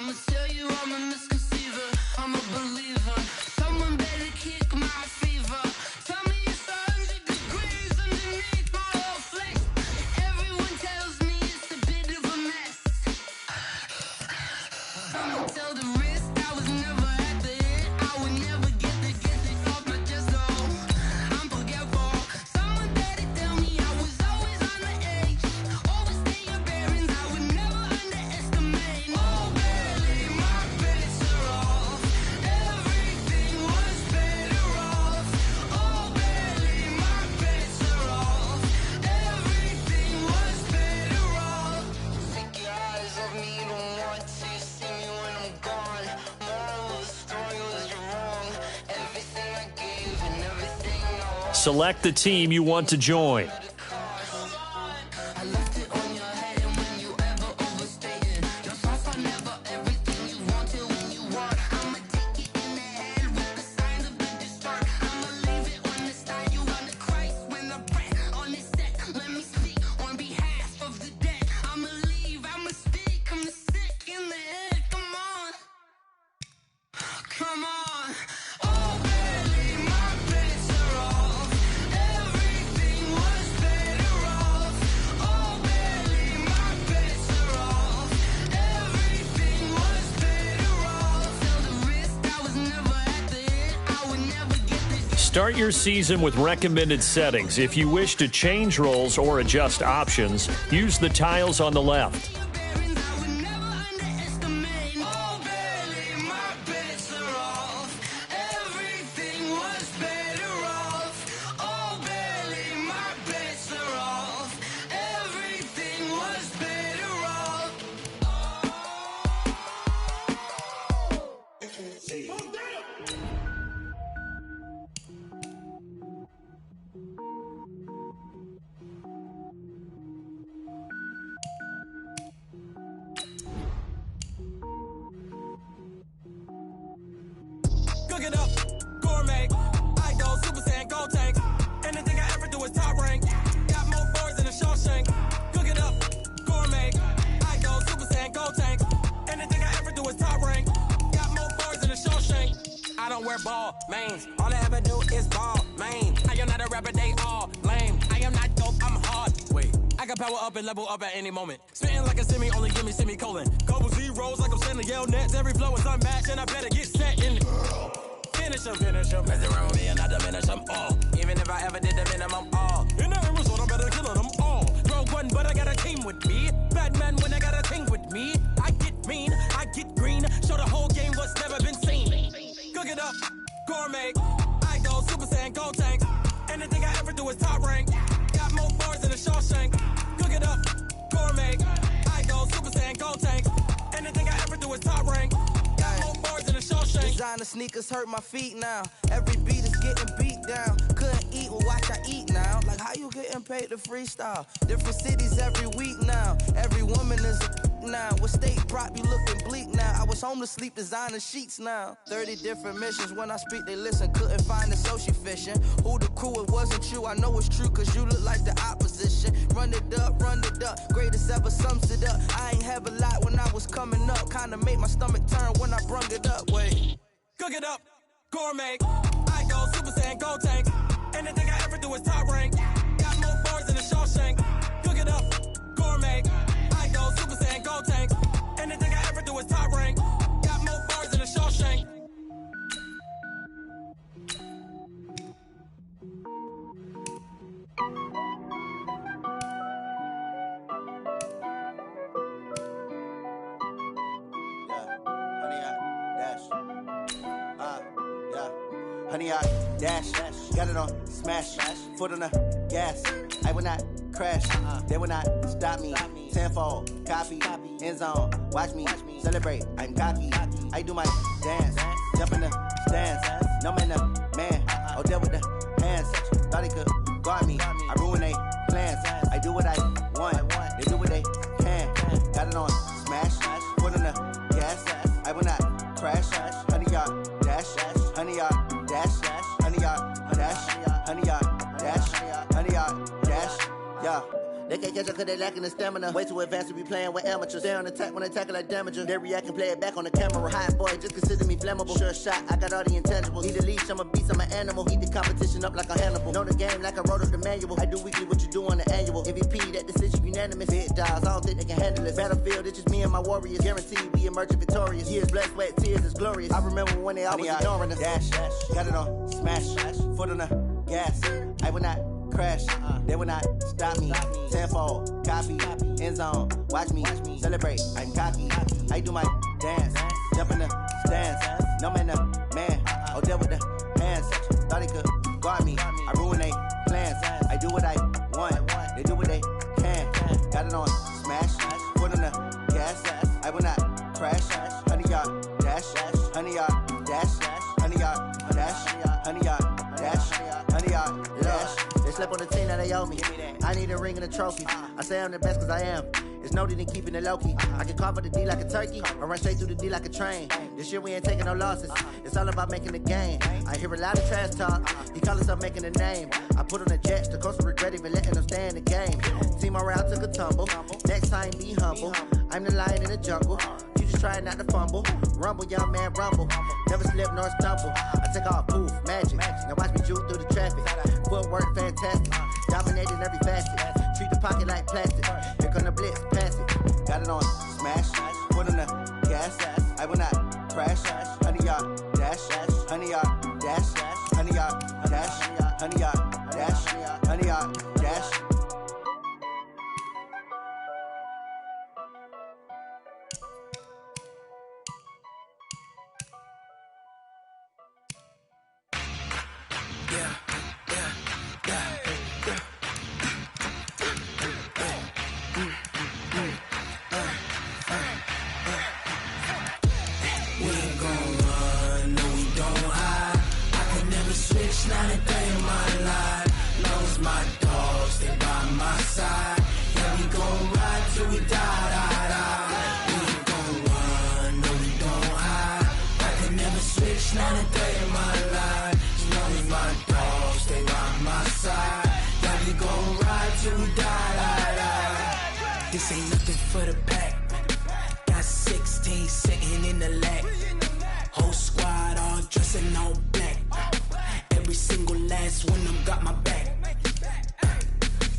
I'ma tell you I'm a misconceiver, I'm a believer. Someone better kick my fever. Tell me it's 100 degrees underneath my whole flesh. Everyone tells me it's a bit of a mess. I'ma tell the wrist I was never at the hit. I would never get it off my chest, though. I'm forgetful. Someone better tell me I was always on the edge. Always stay your bearings, I would never underestimate. Oh, barely, my bets are off. Everything was better off. Oh, barely, my bets are off. Everything was better off. Take your eyes off me, you don't want to see me when I'm gone. Moral of the story was you're wrong. Everything I gave and everything I lost. Select the team you want to join. I left it on your head, and when you ever overstated, your thoughts are never everything you wanted when you want. I'ma take it in the head with the signs of the destroyed. I'ma leave it on the side. You on the Christ when I pray on this set. Let me speak on behalf of the dead. I'ma leave, I'ma speak. I'm the sick in the head. Come on, come on. Oh, barely, my bets are off. Everything was better off. Oh, barely, my bets are off. Everything was better off. Tell the wrist I was never at the hit. I would never get this. Start your season with recommended settings. If you wish to change roles or adjust options, use the tiles on the left. Your bearings I would never underestimate. Oh, barely, my bets are off. Everything was better off. Oh, barely, my bets are off. Everything was better off. Cook it up, gourmet. I go Super Saiyan, go tank. Anything I ever do is top rank. Got more boys than a Shawshank. Cook it up, gourmet. I go Super Saiyan, go tank. Anything I ever do is top rank. Got more boys than a Shawshank. I don't wear ball mains. All I ever do is ball main. I am not a rapper, they all lame. I am not dope, I'm hard. Wait, I can power up and level up at any moment. Spitting like a semi, only give me semicolon. Couple zeros like I'm sending yell nets. Every flow is unmatched, and I better get set in. Finish 'em, finish 'em. Mess around with me and I diminish 'em all. Even if I ever did the minimum all. In the result, I better kill them all. Rogue one, but I got a team with me. Batman when I got a team with me. I get mean, I get green. Show the whole game what's never been seen. Cook it up, gourmet. I go Super Saiyan, go tank. Anything I ever do is top rank. Got more bars than a Shawshank. Cook it up, gourmet. I go Super Saiyan, go tank. Anything I ever do is top rank. Got more bars than a Shawshank. Designer sneakers hurt my feet now. Every beat is getting beat down. Couldn't eat, well watch I eat now. Like how you getting paid to freestyle? Different cities every week now. Every woman is a now. With state prop, you looking bleak now. I was home to sleep, designer sheets now. 30 different missions. When I speak, they listen. Couldn't find it, so she fishing. Who the crew? It wasn't you. I know it's true, cause you look like the opposition. Run it up, run it up. Greatest ever sums it up. I ain't have a lot when I was coming up. Kinda made my stomach turn when I brung it up. Wait. Cook it up, gourmet. I go Super Saiyan, go tank. Anything I ever do is top rank. Got more bars than a Shawshank. Cook it up, gourmet. I go Super Saiyan, go tank. Anything I ever do is top rank. Got more bars than a Shawshank. Honey, I dash, got it on smash, foot on the gas. I will not crash, they will not stop me. Tenfold, copy, end zone, watch me celebrate. I'm cocky, I do my dance, jump in the stands. No man, the man, oh, there with the hands. Thought he could guard me, I ruin they plans. I do what I want, they do what they can. Got it on smash, foot on the gas. I will not crash, honey, y'all dash, honey, y'all dash, honey, y'all dash, honey, y'all dash, honey, y'all dash, yeah. They can't catch up cause they lacking the stamina. Way too advanced to be playing with amateurs. Stay on attack when they tackle like damager. They react and play it back on the camera. Hot boy, just consider me flammable. Sure shot, I got all the intangibles. Need a leash, I'm a beast, I'm an animal. Heat the competition up like a Hannibal. Know the game like I wrote up the manual. I do weekly what you do on the annual. MVP, that decision unanimous. Big dogs, I don't think they can handle it. Battlefield, it's just me and my warriors. Guaranteed we emerging victorious. Years, blood, sweat, tears is glorious. I remember when they always ignoring us. Dash, got it on, smash, foot on the gas. I will not crash, they will not stop me. Tenfold, copy, end zone, watch me celebrate. I'm cocky, I do my dance, jump in the stands. No man, man, oh deal with the hands. Thought he could guard me, I ruin they plans. I do what I want, they do what they can. Got it on, smash, foot on the gas. I will not crash, 100-yard dash, 100-yard dash, 100-yard dash, 100-yard dash, 100-yard dash. They slept on the team that they owe me. I need a ring and a trophy. I say I'm the best cause I am. It's no need in keeping it low-key. I can carve up the D like a turkey or run straight through the D like a train. This year we ain't taking no losses. It's all about making the game. I hear a lot of trash talk. He call himself making a name. I put on the Jets. The coach will regret even letting them stay in the game. Team morale took a tumble. Next time be humble. I'm the lion in the jungle. You just try not to fumble. Rumble, young man, rumble. Never slip nor stumble. I take off, poof, magic. Now watch me juke through the traffic. Footwork fantastic. Dominating every facet. Treat the pocket like plastic. Here come the blitz, pass it. Got it on, smash. Foot on the gas. I will not crash. 100-yard dash. 100-yard dash. 100-yard dash. 100-yard dash. 100-yard dash. Not a day in my life. Long as my dogs stay by my side. Yeah, we gon' ride till we die. We ain't gon' run, no we don't hide. I can never switch, not a day in my life. As long as my dogs stay by my side. Yeah, we gon' ride till we die. This ain't nothing for the pack. Got 16 sitting in the lap. Whole squad all dressed in all black. Every single last one of them got my back.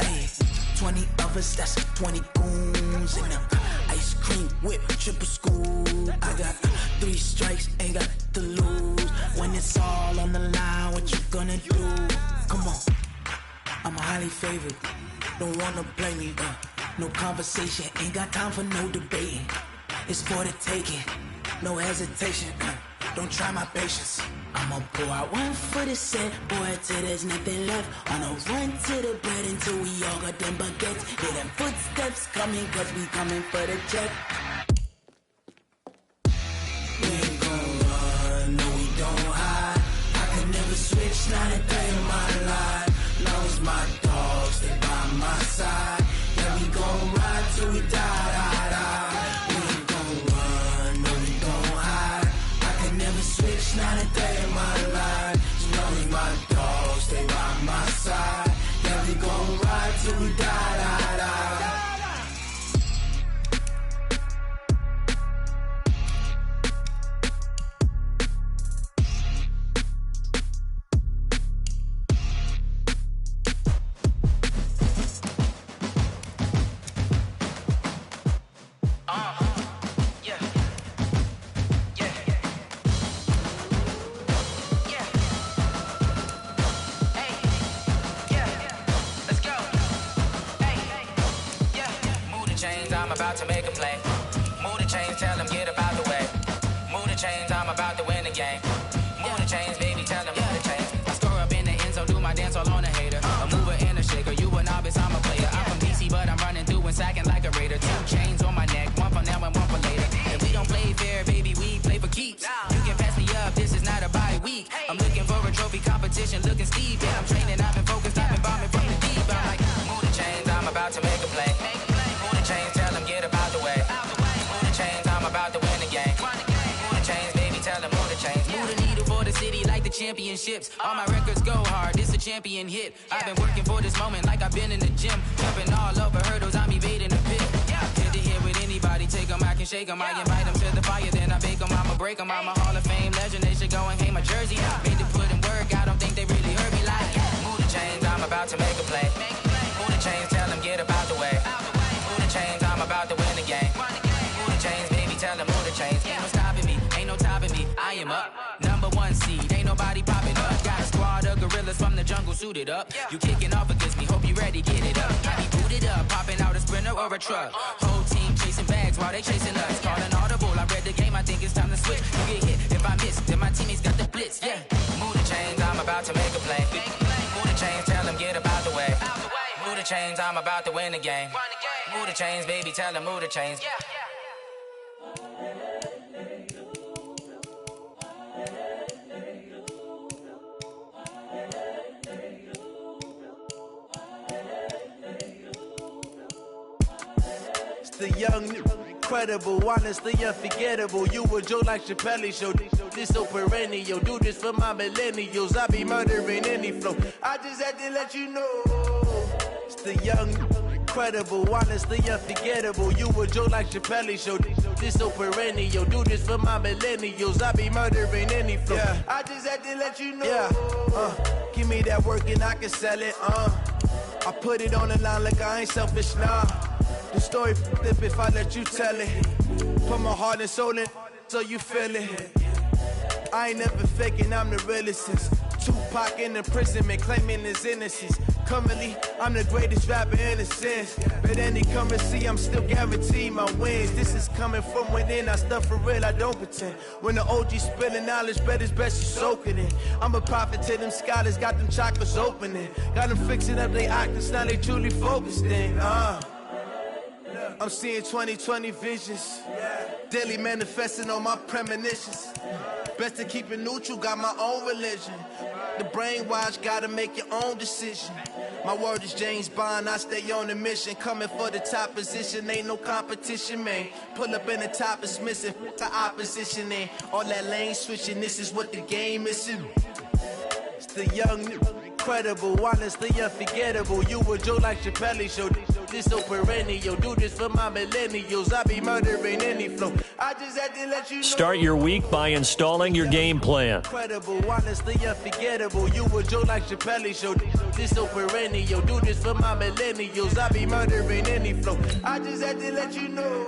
Ay, 20 of us, that's 20 goons in them. Ice cream whip, triple school. I got 3 strikes, ain't got to lose. When it's all on the line, what you gonna do? Come on, I'm highly favored. Don't wanna blame me, no conversation, ain't got time for no debating. It's for the taking, no hesitation. Don't try my patience. I'ma pour out one for the set, boy, till there's nothing left. On a run to the bread until we all got them baguettes. Hear them footsteps coming, cause we coming for the check. We ain't gon' run, no we don't hide. I can never switch, not a day in my life. Long as my dogs stay by my side. Yeah, we gon' ride till we die. We ain't gon' run, no we don't hide. I can never switch, not a day in my life. As long as my dogs stay by my side. Yeah, we gon' ride till we die. I'm about to make a play. Move the chains, tell them get about the way. Move the chains, I'm about to win the game. Move the chains, baby, tell them move the chains. I score up in the end zone, do my dance all on a hater. A mover and a shaker, you a novice, I'm a player. I'm from DC, but I'm running through and sacking like a raider. 2 chains on my neck, one for now and one for later. And we don't play fair, baby, we play for keeps. You can pass me up, this is not a bye week. I'm looking for a trophy competition, looking steep. Yeah, I'm training, I've been focused, I've been bombing from the deep. I'm like, move the chains, I'm about to make a play. Move the chains, tell them get about the way. Move the chains, I'm about to win the game. Move the chains, baby, tell them the championships. All my records go hard, this a champion hit. I've been working for this moment like I've been in the gym. Jumping all over hurdles, I'm evading the pit. Head to head with anybody, take them, I can shake them. I invite them to the fire, then I bake them, I'ma break them. I'm a Hall of Fame legend, they should go and hang my jersey. Made to put in work, I don't think they really heard me like, move the chains, I'm about to make a play. Move the chains, tell them get up out the way. Move the chains, I'm about to win the game. Move the chains, baby, tell them move the chains. Ain't no stopping me, ain't no topping me. I am up, #1 seed, ain't nobody popping up. Got a squad of gorillas from the jungle suited up. You kicking off against me, hope you ready, get it up. I be booted up, popping out a Sprinter or a truck. Whole team chasing bags while they chasing us. Calling audible, I read the game, I think it's time to switch. You get hit, if I miss, then my teammates got the blitz, yeah. Move the chains, I'm about to make a play. Move the chains, tell them get up out the way. Move the chains, I'm about to win the game. Move the chains, baby, tell them move the chains. The young, incredible, honestly unforgettable. You a Joe like Chappelle show. This so perennial. Do this for my millennials. I be murdering any flow. I just had to let you know. It's the young, incredible, honestly unforgettable. You a Joe like Chappelle show. This so perennial. Do this for my millennials. I be murdering any flow. Yeah. I just had to let you know. Yeah. Give me that work and I can sell it. I put it on the line like I ain't selfish, nah. The story flip if I let you tell it. Put my heart and soul in so you feel it. I ain't never faking, I'm the realest since Tupac in imprisonment, claiming his innocence. Currently, I'm the greatest rapper in a sense. But any currency, I'm still guaranteed my wins. This is coming from within, I stuff for real, I don't pretend. When the OG spilling knowledge, bet it's best you soak it in. I'm a prophet to them scholars, got them chakras opening. Got them fixing up they octaves, now they truly focused in. I'm seeing 2020 visions, daily manifesting on my premonitions. Best to keep it neutral, got my own religion. The brainwash, gotta make your own decision. My word is James Bond, I stay on the mission. Coming for the top position, ain't no competition, man. Pull up in the top, it's missing, the opposition in. All that lane switching, this is what the game is. It's the young, incredible, honestly unforgettable. You a Joe like Chappelle show. This so perennial. Do this for my millennials. I be murdering any flow. I just had to let you know. Start your week by installing your game plan. Incredible, honestly unforgettable. You a Joe like Chappelle show. This so perennial. Do this for my millennials. I be murdering any flow. I just had to let you know.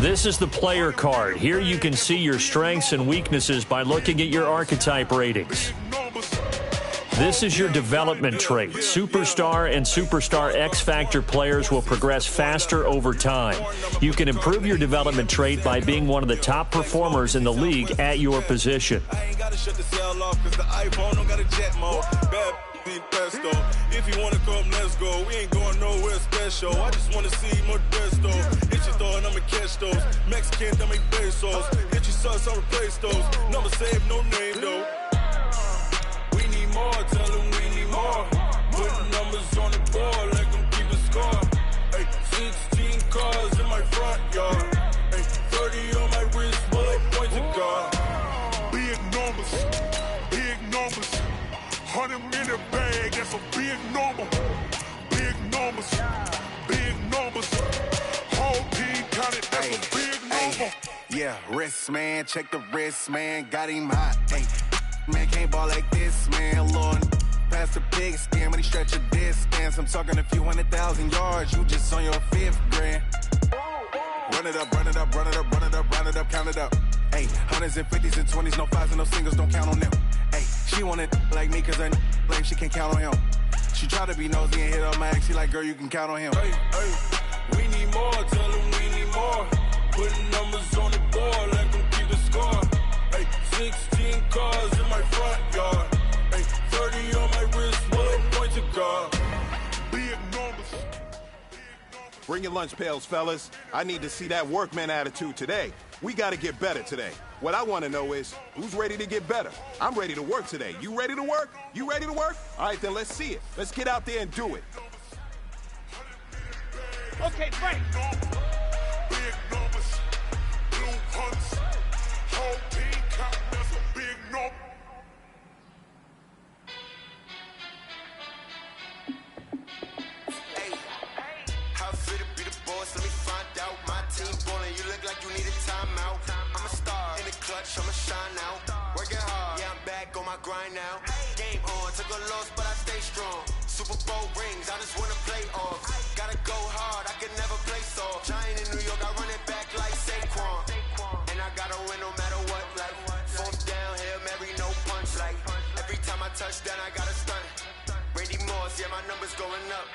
This is the player card. Here you can see your strengths and weaknesses by looking at your archetype ratings. This is your development trait. Superstar and Superstar X Factor players will progress faster over time. You can improve your development trait by being one of the top performers in the league at your position. I ain't gotta shut the cell off because the iPhone don't got a jet mode. Bad pesto. If you wanna come, let's go. We ain't going nowhere special. I just wanna see more Desto. Hit your thought, I'ma catch those. Mexican, I make pesos. Hit your sus, I'll replace those. Number save, no name though. We need more, tell them we need more. Put numbers on the board, let them keep a score. Ay, 16 cars in my front yard. Ay, 30 on my wrist, bullet point to God. Big numbers, big numbers. 100 in the bag, that's a big number. Big numbers, big numbers. Whole team counted, that's a big number. Yeah, wrist man, check the wrist man, got him hot. Ay, man can't ball like this, man. Lord, past the big skin when he stretch a distance. I'm talking a few 100,000 yards, you just on your 5th grand. Run it up, run it up, run it up, run it up, run it up, count it up. Ay, hundreds and 50s and 20s, no 5s and no singles, don't count on them. Ay, she want it like me cause her like she can't count on him. She try to be nosy and hit on my ex. She like, girl, you can count on him. Hey, we need more, tell them we need more. Putting numbers on the board, let them keep the score. Hey, 16 cars in my front yard. Hey, 30 on my wrist, one point to guard. Big numbers. Bring your lunch pails, fellas. I need to see that workman attitude today. We got to get better today. What I want to know is, who's ready to get better? I'm ready to work today. You ready to work? You ready to work? All right, then let's see it. Let's get out there and do it. Okay, Frank. Big numbers. Blue hunts. Whole team count. That's a big number. Hey, how fit to be the boss? Let me find out. My team ballin', you look like you need a timeout. I'm a star in the clutch, I'ma shine out. Working hard, yeah, I'm back on my grind now. Game on, took a loss, but I stay strong. Super Bowl rings, I just wanna play off. Gotta go hard, I can never play soft. Giant in New York, I run it back like Saquon. And I gotta win no matter what, like fourth down, Hail Mary, no punch. Like every time I touch down, I gotta stunt. Randy Moss, yeah, my numbers going up.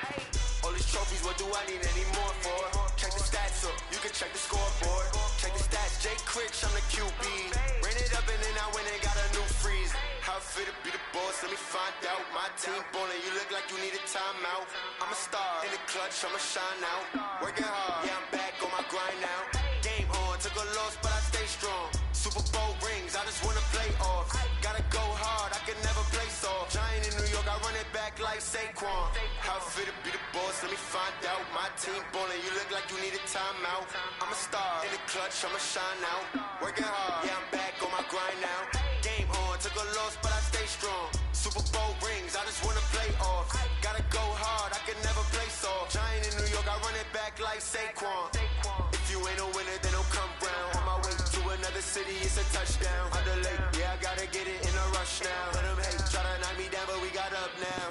All these trophies, what do I need any more for? Check the stats up, you can check the scoreboard. Check the stats, Jay Critch, I'm the QB. Ran it up and then I went and got a new freeze. How fit to be the boss, let me find out. My team ballin', you look like you need a timeout. I'm a star in the clutch, I'ma shine out. Working hard, yeah, I'm back on my grind now. Game on, took a loss, but I stay strong. Super Bowl rings, I just wanna play off. Gotta go hard, I can never play soft. Giant in New York, I run it back like Saquon. How fit to be the boss, let me find out. My team ballin', you look like you need a timeout. I'm a star in the clutch, I'ma shine out. Working hard, yeah, I'm back on my grind now. Game on, took a loss, but I stay strong. Super Bowl rings, I just wanna play off. Gotta go hard, I can never play soft. Giant in New York, I run it back like Saquon. If you ain't a winner, then don't come round. On my way to another city, it's a touchdown. Underlay, yeah, I gotta get it in a rush now. Let them hate, try to knock me down, but we got up now.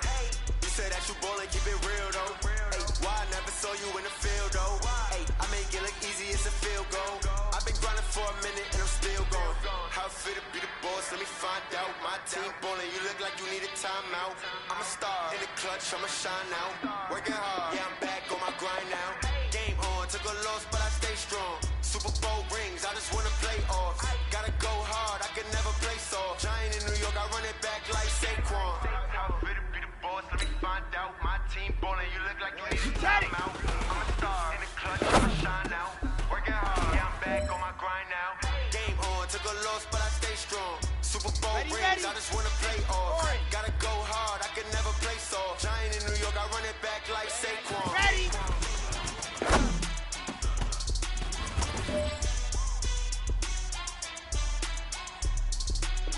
You say that you ballin', keep it real though. Hey, why I never saw you in the field though? Hey, I make it look easy, it's a field goal. I've been grinding for a minute and I'm still going. How fit to be the boss, let me find out. My team ballin', you look like you need a timeout. I'm a star in the clutch, I'ma shine out. Working hard, yeah, I'm back on my grind now. Game on, took a loss, but I stay strong. Super Bowl rings, I just wanna play off. Gotta go hard, I can never play soft. Giant in New York, I run it back like Saquon. How fit to be the boss, let me find out. My team ballin', you look like you need a timeout. I'm a star in the clutch, I'ma shine out. Working hard, yeah, I'm back on my grind now. Game on, took a loss, but I stay strong. Super Bowl rings, I just wanna play off. Gotta go hard, I can never play soft. Giant in New York, I run it back like Saquon. Ready?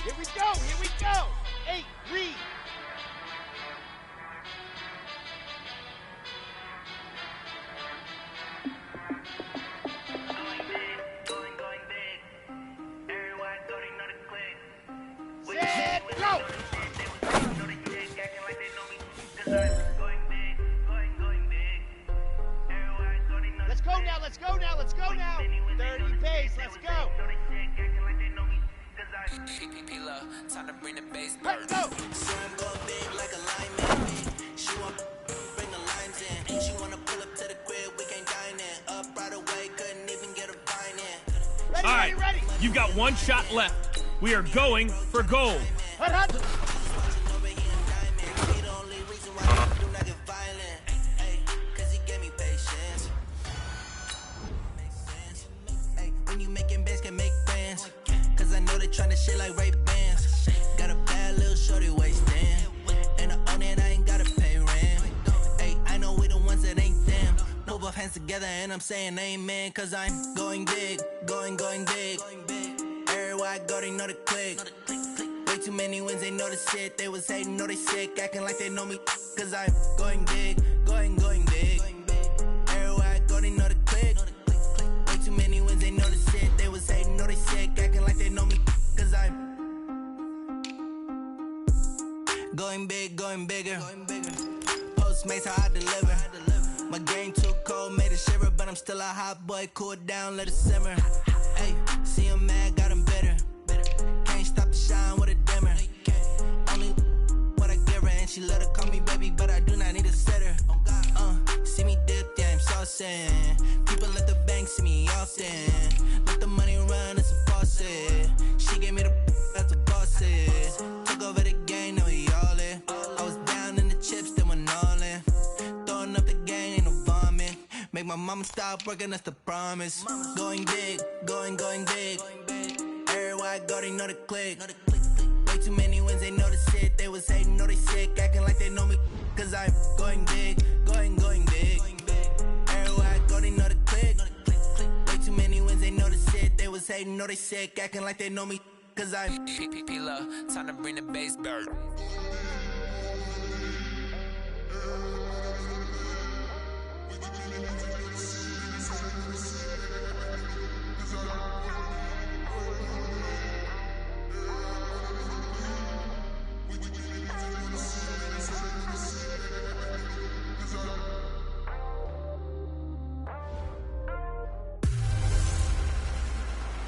Here we go, here we go. 8, read. Set, go! Let's go now, let's go now, let's go now. 30 pace, let's go. PPP love, time to bring the bass Let's go. So I'm going big like a lineman. She want bring the lines in. She wanna pull up to the crib, we can't dine in. Up right away, couldn't even get a vine in. Ready, All right, ready, ready. you've got one shot left. We are going for gold. Hut, hut. Over here in diamond. He the only reason why I do not get violent. Hey, cause he gave me patience. Makes sense. Hey, when you making bands, can make friends. Cause I know they tryna shit like Ray-Bans. Got a bad little shorty wasting. And I own it, I ain't gotta pay rent. Hey, I know we the ones that ain't them. Put both hands together and I'm saying amen. Cause I'm going big, going big. Everywhere I go, they know the click. Way too many wins, they know the shit. They was hating, know they sick, acting like they know me. Cause I'm going big, going big. Everywhere I go, they know the click. Way too many wins, they know the shit. They was hating, know they sick, acting like they know me. Cause I'm going big, going bigger. Postmates, how I deliver. My game too cold, made it shiver. But I'm still a hot boy, cool it down, let it simmer. Hey, see him mad, got him bitter. Can't stop the shine with a dimmer. Only what I give her, and she let her call me baby, but I do not need a setter. See me dip, yeah, I'm saucing. People at the bank see me often. Let the money run, it's a faucet. She gave me the that's a boss it. Took over the game, now we all in. I was down in the chips, then went all in. Throwing up the game, ain't no vomit. Make my mama stop working, that's the promise. Going big, going big. Everywhere I go, they know the click. Way too many wins, they know the shit. They was hating, know they sick, acting like they know me. Cause I'm going big, going big. Everywhere I go, they know the click. Way too many wins, they know the shit. They was hating, know they sick, acting like they know me. Cause I'm P-P-P-Love, time to bring the bass back.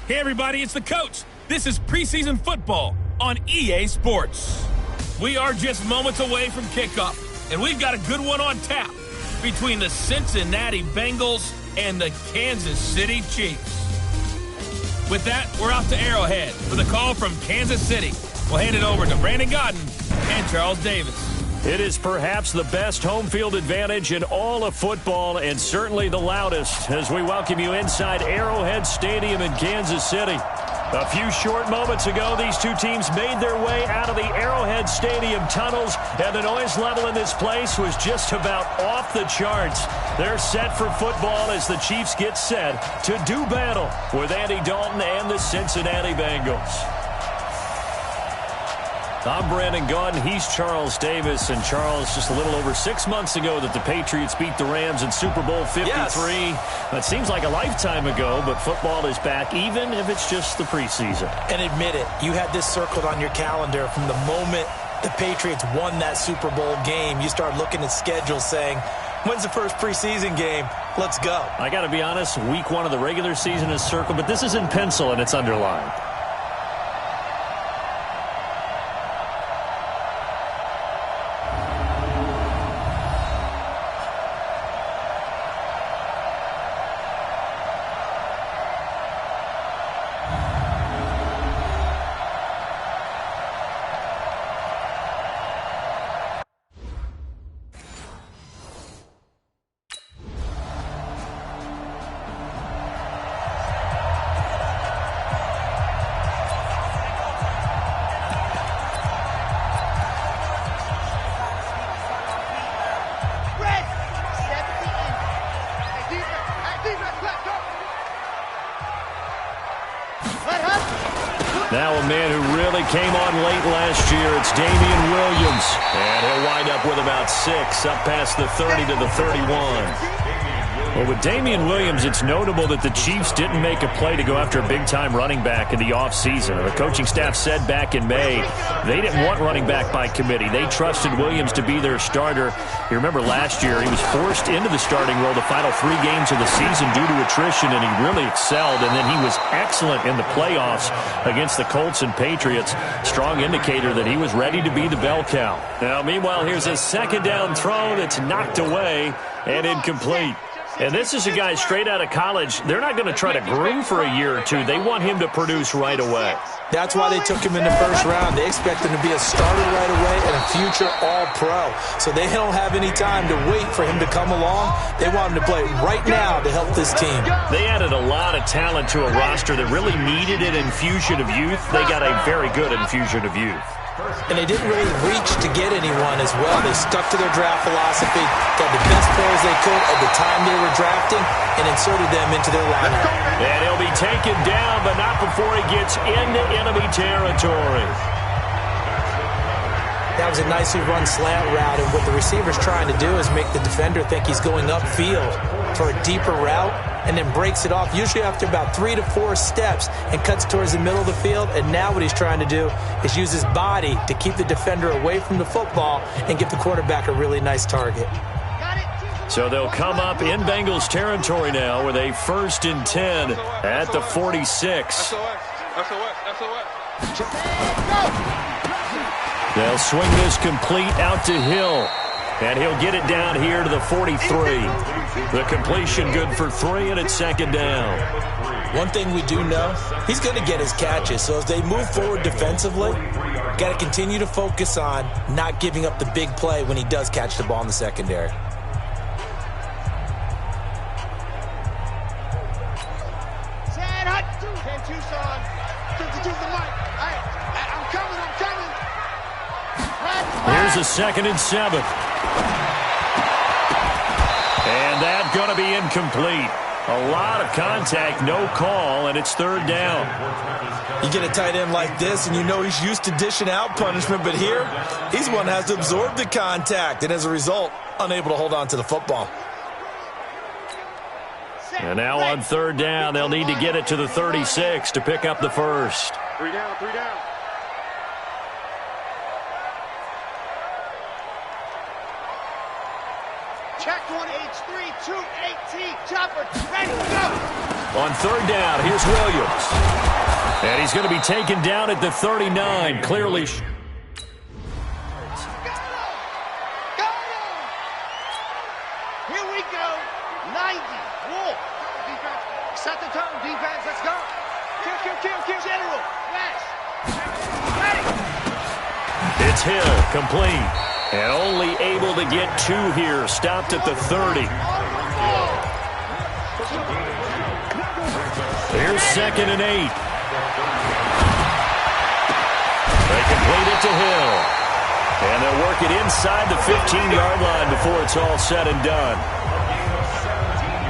Hey everybody, it's the coach. This is preseason football on EA Sports. We are just moments away from kickoff, and we've got a good one on tap between the Cincinnati Bengals and the Kansas City Chiefs. With that, we're off to Arrowhead for the call from Kansas City. We'll hand it over to Brandon Godden and Charles Davis. It is perhaps the best home field advantage in all of football, and certainly the loudest, as we welcome you inside Arrowhead Stadium in Kansas City. A few short moments ago, these two teams made their way out of the Arrowhead Stadium tunnels, and the noise level in this place was just about off the charts. They're set for football as the Chiefs get set to do battle with Andy Dalton and the Cincinnati Bengals. I'm Brandon Gaudin. He's Charles Davis. And Charles, just a little over 6 months ago that the Patriots beat the Rams in Super Bowl 53. Yes. That seems like a lifetime ago, but football is back, even if it's just the preseason. And admit it, you had this circled on your calendar from the moment the Patriots won that Super Bowl game. You start looking at schedules saying, when's the first preseason game? Let's go. I got to be honest, week 1 of the regular season is circled, but this is in pencil and it's underlined. Now a man who really came on late last year, it's Damian Williams. And he'll wind up with about 6, up past the 30 to the 31. Well, with Damian Williams, it's notable that the Chiefs didn't make a play to go after a big-time running back in the offseason. The coaching staff said back in May they didn't want running back by committee. They trusted Williams to be their starter. You remember last year he was forced into the starting role the final 3 games of the season due to attrition, and he really excelled. And then he was excellent in the playoffs against the Colts and Patriots. Strong indicator that he was ready to be the bell cow. Now, meanwhile, here's a second down throw that's knocked away and incomplete. And this is a guy straight out of college. They're not going to try to groom for a year or 2. They want him to produce right away. That's why they took him in the first round. They expect him to be a starter right away and a future all-pro. So they don't have any time to wait for him to come along. They want him to play right now to help this team. They added a lot of talent to a roster that really needed an infusion of youth. They got a very good infusion of youth. And they didn't really reach to get anyone as well. They stuck to their draft philosophy, got the best players they could at the time they were drafting, and inserted them into their lineup. And he'll be taken down, but not before he gets into enemy territory. That was a nicely run slant route, and what the receiver's trying to do is make the defender think he's going upfield for a deeper route, and then breaks it off, usually after about 3 to 4 steps, and cuts towards the middle of the field. And now what he's trying to do is use his body to keep the defender away from the football and give the quarterback a really nice target. So they'll come up in Bengals territory now with a 1st and 10 at the 46. They'll swing this complete out to Hill. And he'll get it down here to the 43. The completion good for 3, and it's 2nd down. One thing we do know, he's going to get his catches. So as they move forward defensively, got to continue to focus on not giving up the big play when he does catch the ball in the secondary. Sad hut. 10 Tucson. To the mic. I'm coming. Here's a 2nd and 7. And that's going to be incomplete. A lot of contact, no call, and it's 3rd down. You get a tight end like this, and you know he's used to dishing out punishment, but here, he's one that has to absorb the contact, and as a result, unable to hold on to the football. And now on 3rd down, they'll need to get it to the 36 to pick up the first. 3 down. Check 1H3, 218, chopper, ready, go! On 3rd down, here's Williams. And he's going to be taken down at the 39. Clearly. Got him! Here we go. 90. Wolf. Defense. Set the tone. Defense. Let's go. Kill. General. West. Ready. It's Hill. Complete. And only able to get 2 here. Stopped at the 30. Here's 2nd and 8. They complete it to Hill. And they'll work it inside the 15-yard line before it's all said and done.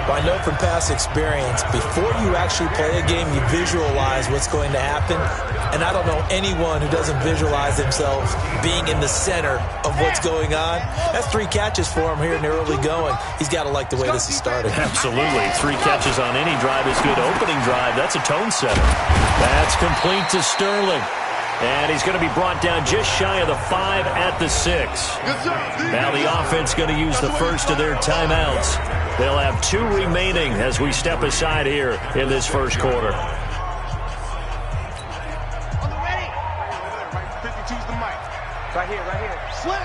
I know from past experience, before you actually play a game, you visualize what's going to happen. And I don't know anyone who doesn't visualize themselves being in the center of what's going on. That's 3 catches for him here in the early going. He's got to like the way this is starting. Absolutely. 3 catches on any drive is good. Opening drive, that's a tone setter. That's complete to Sterling. And he's going to be brought down just shy of the 5 at the 6. Now the offense going to use the first of their timeouts. They'll have 2 remaining as we step aside here in this first quarter. On the ready. 52's the mic. Right here. Slam.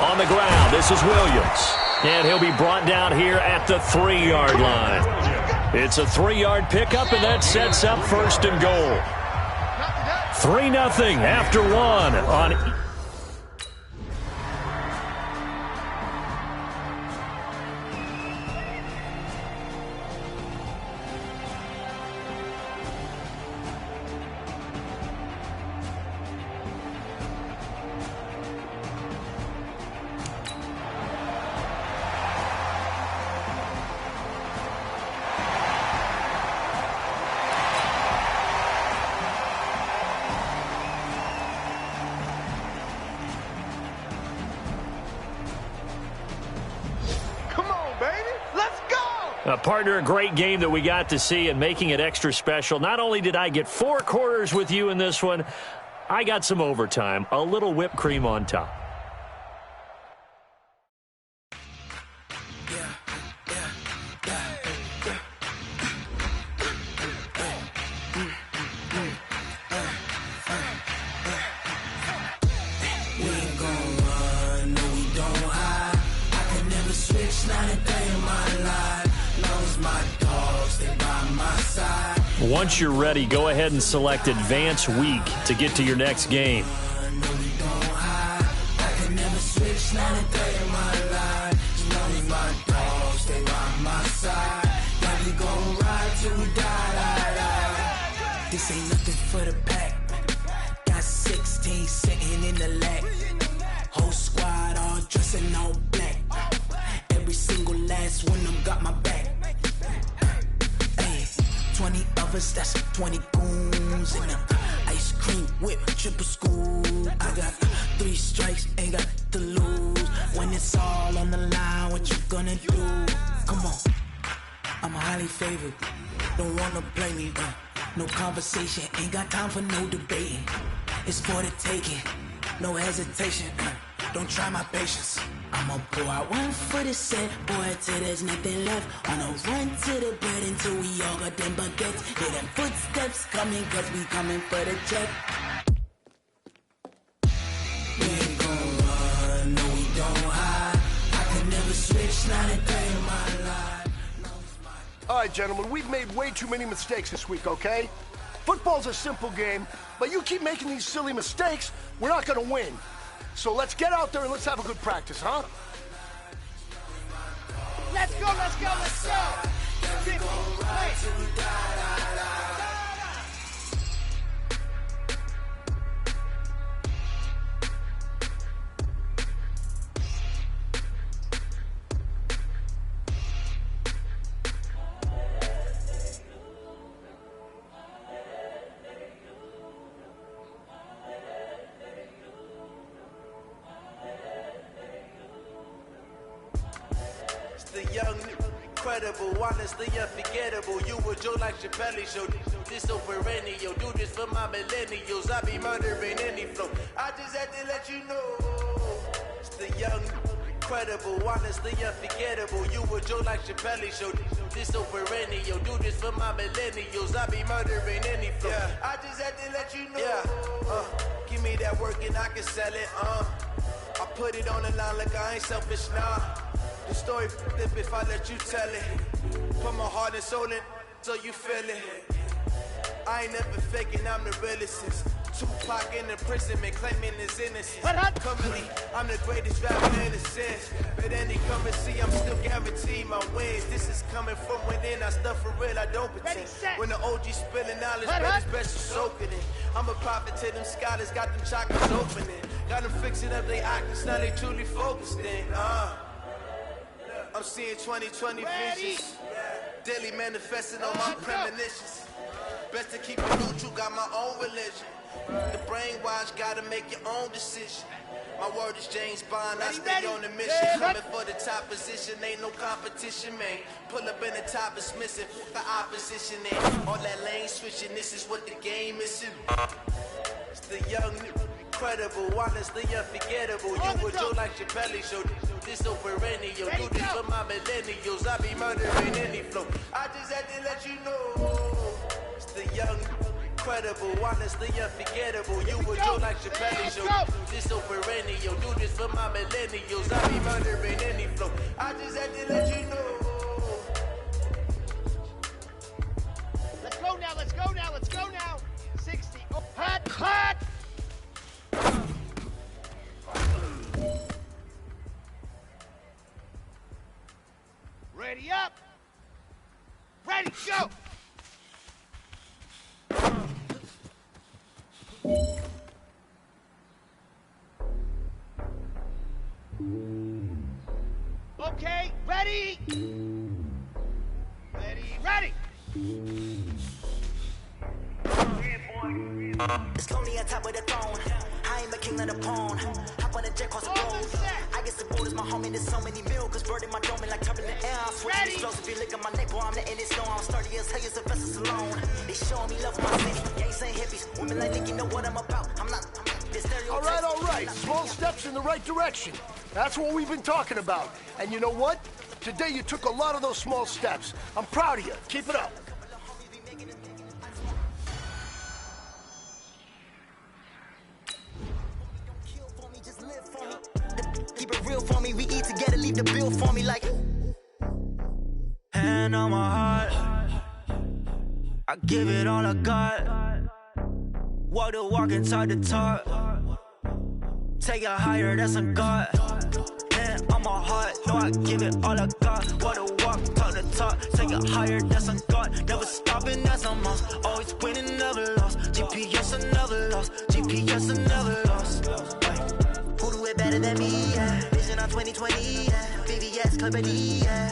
On the ground, this is Williams. And he'll be brought down here at the 3-yard line. It's a 3-yard pickup, and that sets up 1st and goal. 3-0 after 1 on... Partner, a great game that we got to see and making it extra special. Not only did I get 4 quarters with you in this one, I got some overtime, a little whipped cream on top. Once you're ready, go ahead and select Advance Week to get to your next game. This ain't nothing for the pack. Got 16 sitting in the lap. Whole squad all dressing all black. Every single last one of them got my back. 20 of us, that's 20 goons in them. Ice cream whip, triple scoop. I got 3 strikes, ain't got to lose. When it's all on the line, what you gonna do? Come on, I'm highly favored. Don't wanna play me, no conversation. Ain't got time for no debating. It's for the taking, no hesitation. Don't try my patience. I'ma pour out one for the set, boy, till there's nothing left. On a run to the bed until we all got them baguettes. Hear them footsteps coming, cause we coming for the check. We ain't gon' run, no we don't hide. I could never switch, not a day in my life. All right, gentlemen, we've made way too many mistakes this week, okay? Football's a simple game, but you keep making these silly mistakes, we're not gonna win. So let's get out there and let's have a good practice, huh? Let's go, let's go, let's go. 50, The young, incredible, honestly unforgettable. You a Joe like Chappelle show. This so perennial. Do this for my millennials. I be murdering any flow. I just had to let you know. It's the young, incredible, honestly unforgettable. You a Joe like Chappelle show. This so perennial. Do this for my millennials. I be murdering any flow. Yeah. I just had to let you know. Yeah. Give me that work and I can sell it. I put it on the line like I ain't selfish, nah. The story flip if I let you tell it. Put my heart and soul in so you feel it. I ain't never faking, I'm the realest since Tupac in imprisonment, claiming his innocence. Currently, I'm the greatest rapper in a sense. But any come and see, I'm still guaranteed my wins. This is coming from within, I stuff for real, I don't pretend. When the OG spilling knowledge, but it's best to soak it in. I'm a prophet to them scholars, got them chakras opening. Got them fixing up they octaves, now they truly focused in. I'm seeing 2020 visions. Daily manifesting on my premonitions. Best to keep it neutral, got my own religion. The brainwash, gotta make your own decision. My word is James Bond, I stay on the mission. Coming for the top position, ain't no competition, man. Pull up in the top, it's missing the opposition, and all that lane switching, this is what the game is. It's the young, incredible, honestly unforgettable. You a Joe like Chappelle show. This so perennial. Do this for my millennials. I be murdering any flow. I just had to let you know. It's the young, incredible, honestly unforgettable. You a Joe like Chappelle show. This so perennial. Do this for my millennials. I be murdering any flow. I just had to let you know. let's go now, let's go now, let's go now. 60, hot. Ready up. Ready, go. Okay, ready. Ready. It's lonely on top of the throne. I ain't the king of the pawn. Hop on the jet across the road. I get support as my homie. There's so many mil, cause bird in my dome like turbulent air. I'm switching explosive. You look at my neck, boy, I'm letting it snow. I'm sturdy as hell, as Sylvester Stallone. They showing me love for my city. Gangs ain't hippies. Women like Nick, you know what I'm about. I'm not this stereotype. All right. Small steps in the right direction. That's what we've been talking about. And you know what? Today you took a lot of those small steps. I'm proud of you. Keep it up. Keep it real for me, we eat together, leave the bill for me like. Hand on my heart, I give it all I got. Walk the walk and talk the talk. Take it higher, that's a God. Hand on my heart, no, I give it all I got. Walk the walk, talk the talk. Take it higher, that's a God. Never stopping, that's a must. Always winning, never lost. GPS, I never lost. GPS, I never lost. Who do it better than me? Yeah. Vision on 2020, yeah. VVS, Clarity, yeah.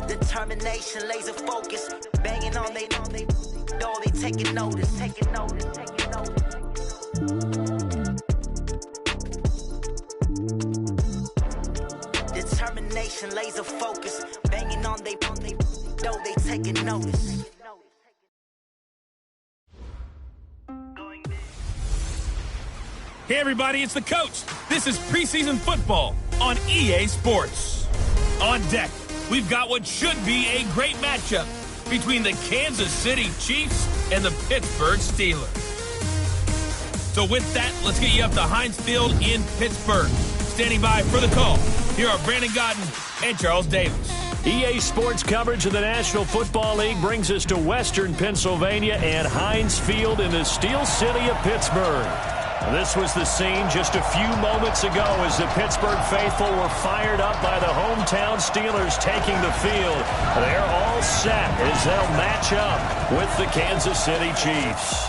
Determination, laser focus. Banging on they door, they taking notice. Determination, laser focus. Banging on they door, they taking notice. Hey everybody, it's the coach. This is preseason football on EA Sports. On deck, we've got what should be a great matchup between the Kansas City Chiefs and the Pittsburgh Steelers. So with that, let's get you up to Heinz Field in Pittsburgh. Standing by for the call, here are Brandon Godden and Charles Davis. EA Sports coverage of the National Football League brings us to Western Pennsylvania and Heinz Field in the Steel City of Pittsburgh. This was the scene just a few moments ago as the Pittsburgh faithful were fired up by the hometown Steelers taking the field. They're all set as they'll match up with the Kansas City Chiefs.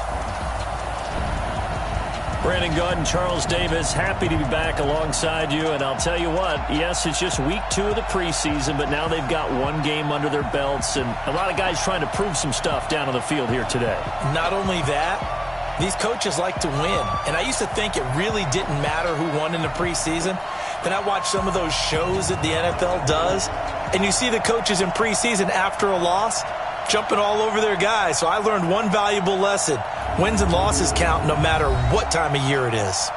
Brandon Godden, Charles Davis, happy to be back alongside you. And I'll tell you what, yes, it's just week 2 of the preseason, but now they've got one game under their belts. And a lot of guys trying to prove some stuff down on the field here today. Not only that, these coaches like to win. And I used to think it really didn't matter who won in the preseason. Then I watched some of those shows that the NFL does, and you see the coaches in preseason after a loss jumping all over their guys. So I learned one valuable lesson. Wins and losses count no matter what time of year it is.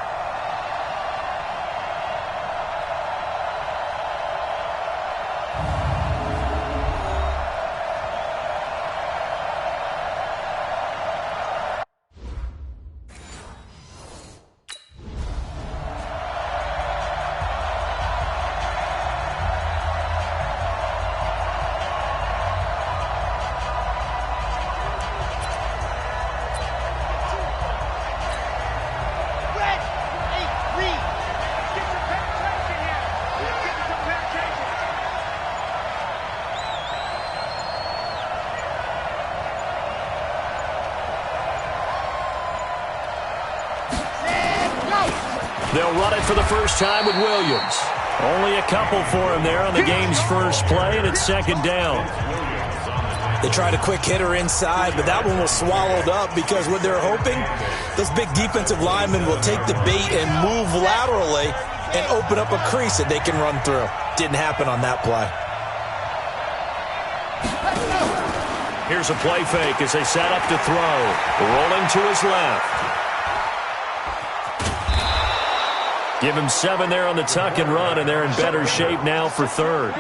They'll run it for the first time with Williams. Only a couple for him there on the game's first play, and it's second down. They tried a quick hitter inside, but that one was swallowed up because what they're hoping, those big defensive linemen will take the bait and move laterally and open up a crease that they can run through. Didn't happen on that play. Here's a play fake as they set up to throw. Rolling to his left. Give him 7 there on the tuck and run, and they're in better shape now for third.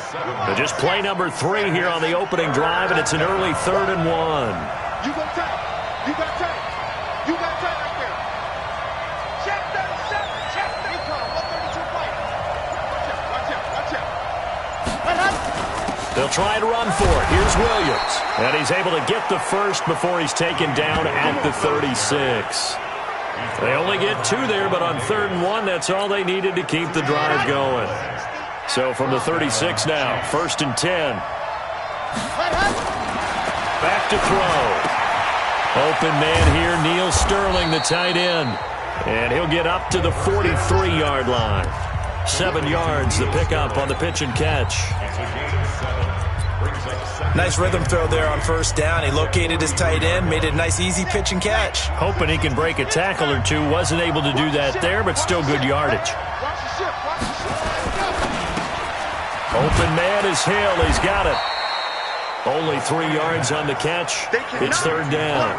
But just play number 3 here on the opening drive, and it's an early 3rd and 1. You go tight. You got tight. You got tight right there. Check 37. Check 132 fight. Watch out. They'll try and run for it. Here's Williams. And he's able to get the first before he's taken down at the 36. They only get 2 there, but on 3rd and 1, that's all they needed to keep the drive going. So from the 36 now, 1st and 10. Back to throw. Open man here, Neil Sterling, the tight end. And he'll get up to the 43-yard line. 7 yards, the pickup on the pitch and catch. Nice rhythm throw there on 1st down. He located his tight end, made it a nice easy pitch and catch. Hoping he can break a tackle or two. Wasn't able to do that there, but still good yardage. Open man is Hill. He's got it. Only 3 yards on the catch. It's 3rd down.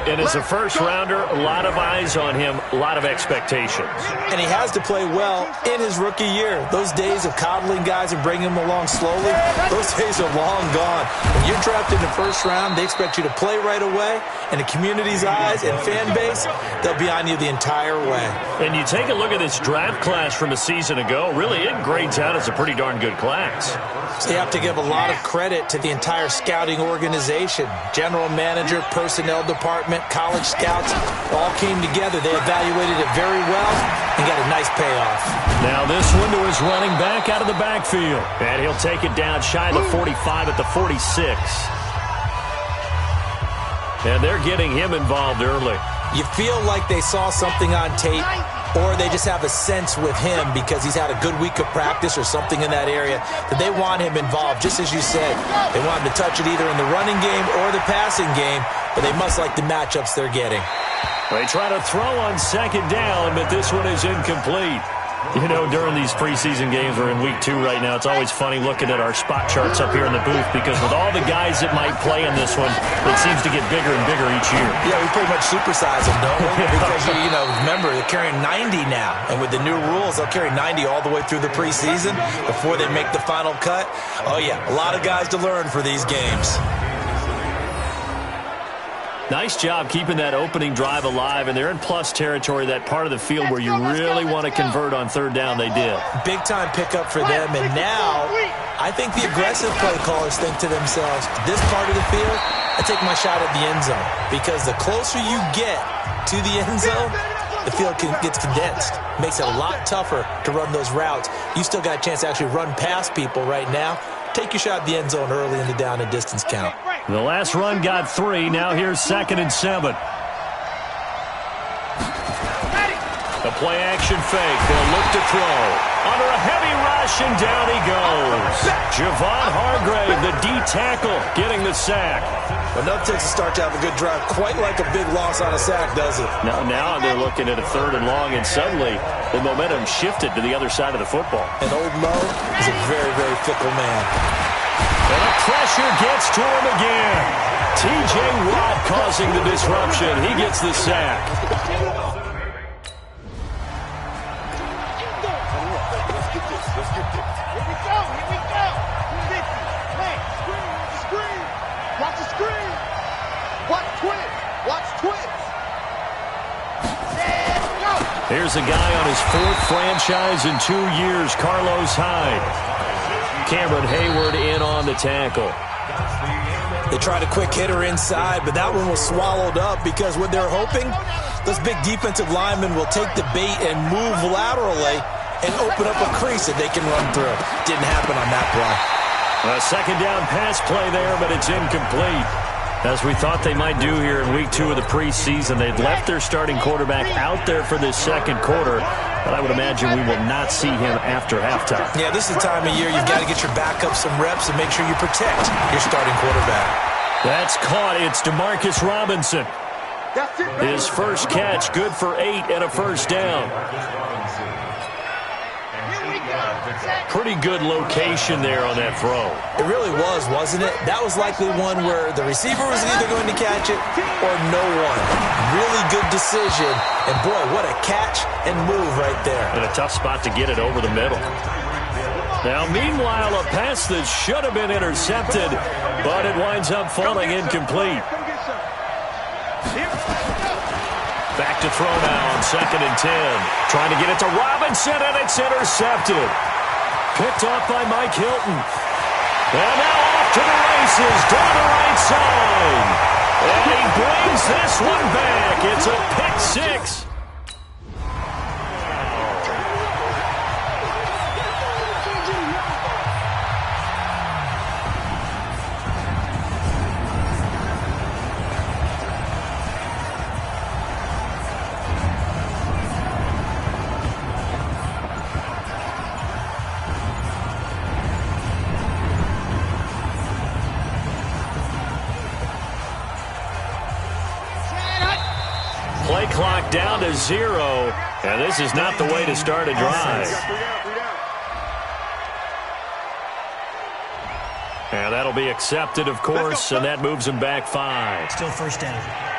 And as a first-rounder, a lot of eyes on him, a lot of expectations. And he has to play well in his rookie year. Those days of coddling guys and bringing them along slowly, those days are long gone. When you're drafted in the 1st round, they expect you to play right away. And the community's eyes and fan base, they'll be on you the entire way. And you take a look at this draft class from a season ago, really it grades out as a pretty darn good class. So you have to give a lot of credit to the entire scouting organization. General manager, personnel department, college scouts, all came together. They evaluated it very well and got a nice payoff. Now this one to his running back out of the backfield. And he'll take it down shy of the 45 at the 46. And they're getting him involved early. You feel like they saw something on tape, or they just have a sense with him because he's had a good week of practice or something in that area that they want him involved, just as you said. They want him to touch it either in the running game or the passing game, but they must like the matchups they're getting. They try to throw on 2nd down, but this one is incomplete. You know, during these preseason games, we're in week 2 right now, it's always funny looking at our spot charts up here in the booth because with all the guys that might play in this one, it seems to get bigger and bigger each year. Yeah, we pretty much supersize them, don't we? Because, remember, they're carrying 90 now. And with the new rules, they'll carry 90 all the way through the preseason before they make the final cut. Oh, yeah, a lot of guys to learn for these games. Nice job keeping that opening drive alive, and they're in plus territory, that part of the field where you really want to convert on third down. They did. Big-time pickup for them, and now I think the aggressive play callers think to themselves, this part of the field, I take my shot at the end zone, because the closer you get to the end zone, the field gets condensed. Makes it a lot tougher to run those routes. You still got a chance to actually run past people right now. Take your shot at the end zone early in the down and distance count. The last run got 3. Now here's 2nd and 7. The play action fake. They'll look to throw. Under a heavy rush, and down he goes. Javon Hargrave, the D tackle, getting the sack. But nothing takes a start to have a good drive quite like a big loss on a sack, does it? Now they're looking at a 3rd and long, and suddenly the momentum shifted to the other side of the football. And Old Mo is a very, very fickle man. And the pressure gets to him again. T.J. Watt causing the disruption. He gets the sack. Here's a guy on his 4th franchise in 2 years, Carlos Hyde. Cameron Hayward in on the tackle. They tried a quick hitter inside, but that one was swallowed up because what they're hoping, those big defensive linemen will take the bait and move laterally and open up a crease that they can run through. Didn't happen on that play. A 2nd down pass play there, but it's incomplete. As we thought they might do here in week 2 of the preseason, they've left their starting quarterback out there for this 2nd quarter, but I would imagine we will not see him after halftime. Yeah, this is the time of year you've got to get your backup some reps and make sure you protect your starting quarterback. That's caught. It's Demarcus Robinson. His first catch, good for 8 and a first down. Pretty good location there on that throw. It really was, wasn't it? That was likely one where the receiver was either going to catch it or no one. Really good decision. And boy, what a catch and move right there. And a tough spot to get it over the middle. Now, meanwhile, a pass that should have been intercepted, but it winds up falling incomplete. Back to throw now on 2nd and 10. Trying to get it to Robinson, and it's intercepted. Picked off by Mike Hilton. And now off to the races down the right side. And he brings this one back. It's a pick 6. Play clock down to 0, and this is not the way to start a drive. And that'll be accepted, of course, and that moves him back 5. Still first down.